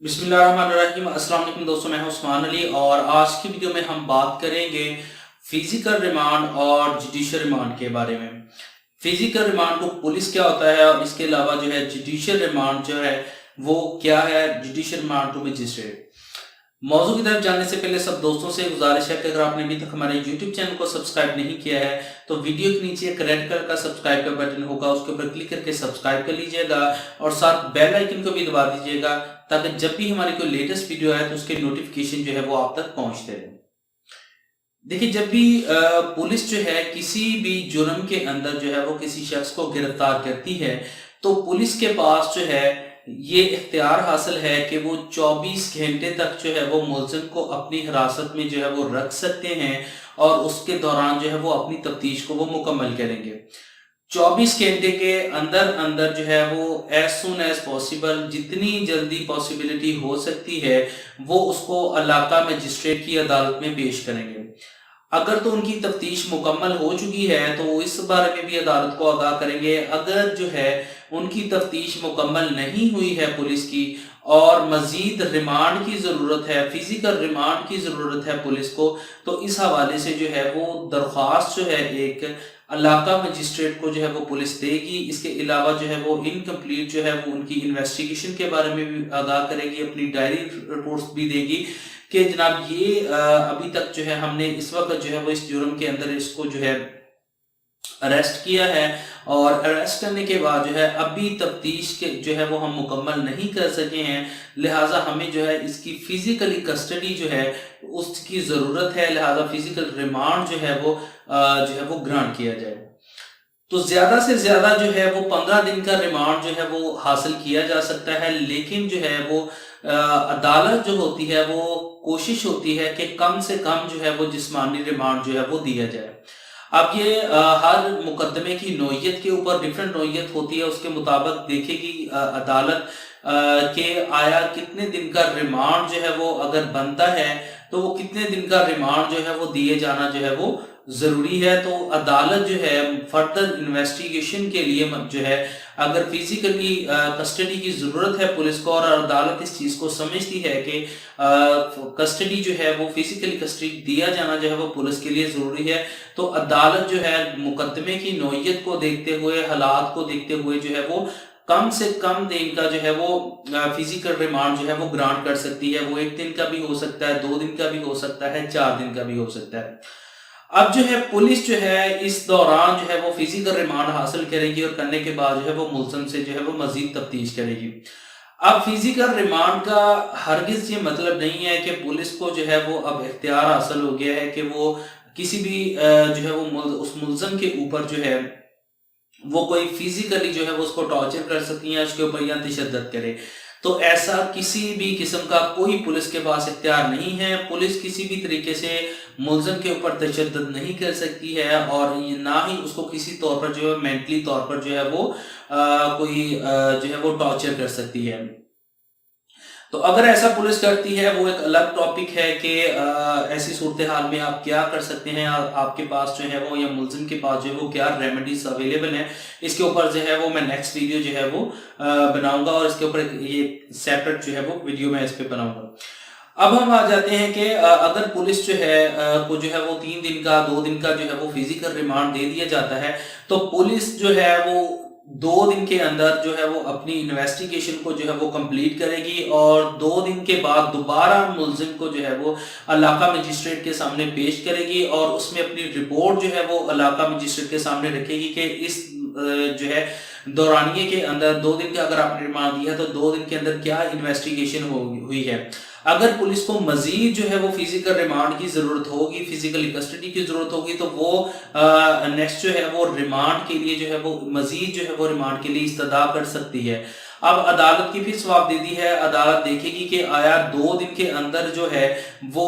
बिस्मिल्लाहिर्रहमानिर्रहीम। अस्सलाम वालेकुम दोस्तों, मैं हूं उस्मान अली और आज की वीडियो में हम बात करेंगे फिजिकल रिमांड और जुडिशियल रिमांड के बारे में। फिजिकल रिमांड को पुलिस क्या होता है और इसके अलावा जो है जुडिशियल रिमांड जो है वो क्या है, जुडिशियल रिमांड टू मजिस्ट्रेट। मौजू की तरफ जाने से पहले सब दोस्तों से गुजारिश है कि अगर आपने अभी तक हमारे YouTube चैनल को सब्सक्राइब नहीं किया है तो वीडियो के नीचे एक रेड कलर का सब्सक्राइब का बटन होगा, उसके ऊपर क्लिक करके सब्सक्राइब कर लीजिएगा और साथ बेल आइकन को भी दबा दीजिएगा ताकि जब भी हमारी कोई लेटेस्ट वीडियो आए तो उसके नोटिफिकेशन जो है वो आप तक पहुंचते रहे। देखिए, जब भी पुलिस जो है किसी भी जुर्म के अंदर जो है वो किसी शख्स को गिरफ्तार करती है तो पुलिस के पास जो है ये इख्तियार हासिल है कि वो 24 घंटे तक जो है वो मुलजिम को अपनी हिरासत में जो है वो रख सकते हैं और उसके दौरान जो है वो अपनी तफ्तीश को वो मुकम्मल करेंगे। 24 घंटे के अंदर अंदर जो है वो एज सुन एज पॉसिबल, जितनी जल्दी पॉसिबिलिटी हो सकती है वो उसको इलाका मजिस्ट्रेट की अदालत में पेश करेंगे। अगर तो उनकी तफ्तीश मुकम्मल हो चुकी है तो वो इस बारे में भी अदालत को आगाह करेंगे। अगर जो है उनकी तफ्तीश मुकम्मल नहीं हुई है पुलिस की और मजीद रिमांड की ज़रूरत है, फिजिकल रिमांड की ज़रूरत है पुलिस को, तो इस हवाले से जो है वो दरख्वास्त जो है एक इलाका मजिस्ट्रेट को जो है वो पुलिस देगी। इसके अलावा जो है वो इनकम्प्लीट जो है वो उनकी इन्वेस्टिगेशन के बारे में भी आगाह करेगी, अपनी डायरी रिपोर्ट्स भी देगी कि जनाब ये अभी तक जो है हमने इस वक्त जो है वो इस जुर्म के अंदर इसको जो है अरेस्ट किया है और अरेस्ट करने के बाद जो है अभी तफ्तीश के जो है वो हम मुकम्मल नहीं कर सके हैं, लिहाजा हमें जो है इसकी फिजिकली कस्टडी जो है उसकी ज़रूरत है, लिहाजा फिजिकल रिमांड जो है वो ग्रांट किया जाए। तो ज़्यादा से ज़्यादा जो है वो 15 दिन का रिमांड जो है वो हासिल किया जा सकता है, लेकिन जो है वो अदालत जो होती है वो कोशिश होती है कि कम से कम जो है वो जिस्मानी रिमांड जो है वो दिया जाए। अब ये हर मुकदमे की नौयत के ऊपर डिफरेंट नौयत होती है, उसके मुताबिक देखेगी अदालत कि आया कितने दिन का रिमांड जो है वो अगर बनता है तो वो कितने दिन का रिमांड जो है वो दिए जाना जो है वो ज़रूरी है। तो अदालत जो है फर्दर इन्वेस्टिगेशन के लिए जो है अगर फिजिकली कस्टडी की ज़रूरत है पुलिस को और अदालत इस चीज़ को समझती है कि कस्टडी जो है वो फिजिकली कस्टडी दिया जाना जो है वो पुलिस के लिए ज़रूरी है, तो अदालत जो है मुकदमे की नौयत को देखते हुए, हालात को देखते हुए जो है वो कम से कम दिन का जो है वो फिजिकल रिमांड जो है वो ग्रांट कर सकती है। वो 1 दिन का भी हो सकता है, 2 दिन का भी हो सकता है, 4 दिन का भी हो सकता है। अब जो है पुलिस जो है इस दौरान जो है वो फिजिकल रिमांड हासिल करेगी और करने के बाद जो है वो मुलजिम से जो है वो मजीद तफ्तीश करेगी। अब फिजिकल रिमांड का हरगिज ये मतलब नहीं है कि पुलिस को जो है वो अब इख्तियार हासिल हो गया है कि वो किसी भी जो है वो उस मुलजिम के ऊपर जो है वो कोई फिजिकली जो है वो उसको टॉर्चर कर सकती है, उसके ऊपर या तशद्दुद करे। तो ऐसा किसी भी किस्म का कोई पुलिस के पास इख्तियार नहीं है। पुलिस किसी भी तरीके से मुलजिम के ऊपर तशद्दुद नहीं कर सकती है और ना ही उसको किसी तौर पर जो है मेंटली तौर पर जो है वो जो है वो टॉर्चर कर सकती है। तो अगर ऐसा पुलिस करती है वो एक अलग टॉपिक है कि ऐसी सूरत हाल में आप क्या कर सकते हैं, आपके पास जो है वो या मुलजिम के पास जो है वो क्या रेमेडीज अवेलेबल हैं। इसके ऊपर जो है वो मैं नेक्स्ट वीडियो जो है वो बनाऊंगा और इसके ऊपर ये सेपरेट जो है वो वीडियो मैं इस पे बनाऊंगा। अब हम आ जाते हैं कि अगर पुलिस जो है को जो है वो 3 दिन का 2 दिन का जो है वो फिजिकल रिमांड दे दिया जाता है तो पुलिस जो है वो 2 दिन के अंदर जो है वो अपनी इन्वेस्टिगेशन को जो है वो कंप्लीट करेगी और 2 दिन के बाद दोबारा मुलजिम को जो है वो इलाका मजिस्ट्रेट के सामने पेश करेगी और उसमें अपनी रिपोर्ट जो है वो इलाका मजिस्ट्रेट के सामने रखेगी कि इस जो है दौरानिए के अंदर 2 दिन का अगर आपने रिमांड दिया तो 2 दिन के अंदर क्या इन्वेस्टिगेशन हुई है। अगर पुलिस को मजीद जो है वो फिजिकल रिमांड की जरूरत होगी, फिजिकली कस्टडी की जरूरत होगी तो वो नेक्स्ट जो है वो रिमांड के लिए जो है वो मजीद जो है वो रिमांड के लिए इस्तदा कर सकती है। अब अदालत की भी जवाबदेही है, अदालत देखेगी कि आया 2 दिन के अंदर जो है वो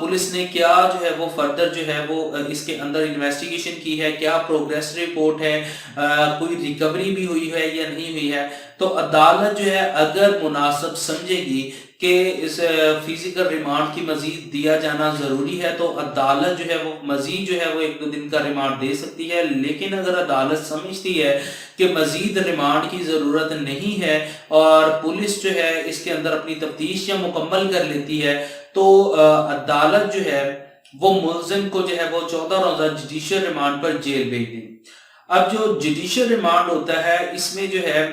पुलिस ने क्या जो है वो फर्दर जो है वो इसके अंदर इन्वेस्टिगेशन की है, क्या प्रोग्रेस रिपोर्ट है, कोई रिकवरी भी हुई है या नहीं हुई है। تو عدالت جو ہے اگر مناسب سمجھے گی کہ اس فزیکل ریمانڈ کی مزید دیا جانا ضروری ہے تو عدالت جو ہے وہ مزید جو ہے وہ 1-2 دن کا ریمانڈ دے سکتی ہے. لیکن اگر عدالت سمجھتی ہے کہ مزید ریمانڈ کی ضرورت نہیں ہے اور پولیس جو ہے اس کے اندر اپنی تفتیش یا مکمل کر لیتی ہے تو عدالت جو ہے وہ ملزم کو جو ہے وہ 14 روزہ جوڈیشل ریمانڈ پر جیل بھیج دی. اب جو جوڈیشل ریمانڈ ہوتا ہے اس میں جو ہے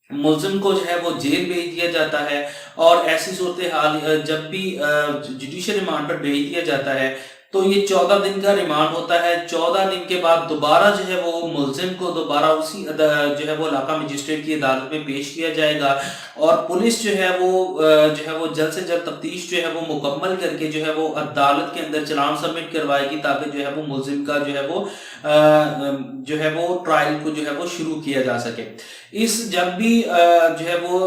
ملزم کو جو ہے وہ جیل بھیج دیا جاتا ہے اور ایسی صورتحال جب بھی جوڈیشل ریمانڈ پر بھیج دیا جاتا ہے تو یہ 14 دن کا ریمانڈ ہوتا ہے. 14 دن کے بعد دوبارہ جو ہے وہ ملزم کو دوبارہ اسی جو ہے وہ علاقہ مجسٹریٹ کی عدالت میں پیش کیا جائے گا اور پولیس جو ہے وہ جلد سے جلد تفتیش جو ہے وہ مکمل کر کے جو ہے وہ عدالت کے اندر چلان سبمٹ کروائے گی تاکہ جو ہے وہ ملزم کا جو ہے وہ ٹرائل کو جو ہے وہ شروع کیا جا سکے. جب بھی جو ہے وہ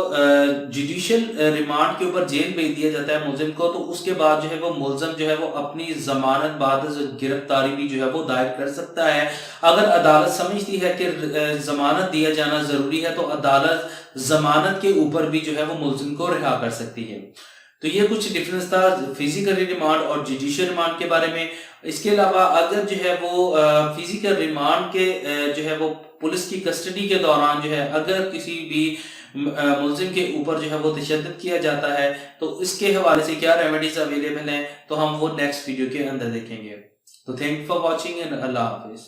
جوڈیشل ریمانڈ کے اوپر جیل بھیج دیا جاتا ہے ملزم کو تو اس کے بعد جو ہے وہ ملزم جو ہے وہ اپنی ضمانت بعد گرفتاری بھی جو ہے وہ دائر کر سکتا ہے. اگر عدالت سمجھتی ہے کہ ضمانت دیا جانا ضروری ہے تو عدالت ضمانت کے اوپر بھی جو ہے وہ ملزم کو رہا کر سکتی ہے. تو یہ کچھ ڈیفرنس تھا فزیکل ریمانڈ اور جوڈیشل ریمانڈ کے بارے میں. اس کے علاوہ اگر جو ہے وہ فزیکل ریمانڈ کے جو ہے وہ پولیس کی کسٹڈی کے دوران جو ہے اگر کسی بھی ملزم کے اوپر جو ہے وہ تشدد کیا جاتا ہے تو اس کے حوالے سے کیا ریمیڈیز اویلیبل ہیں تو ہم وہ نیکسٹ ویڈیو کے اندر دیکھیں گے. تو تھینک فار واچنگ اینڈ اللہ حافظ.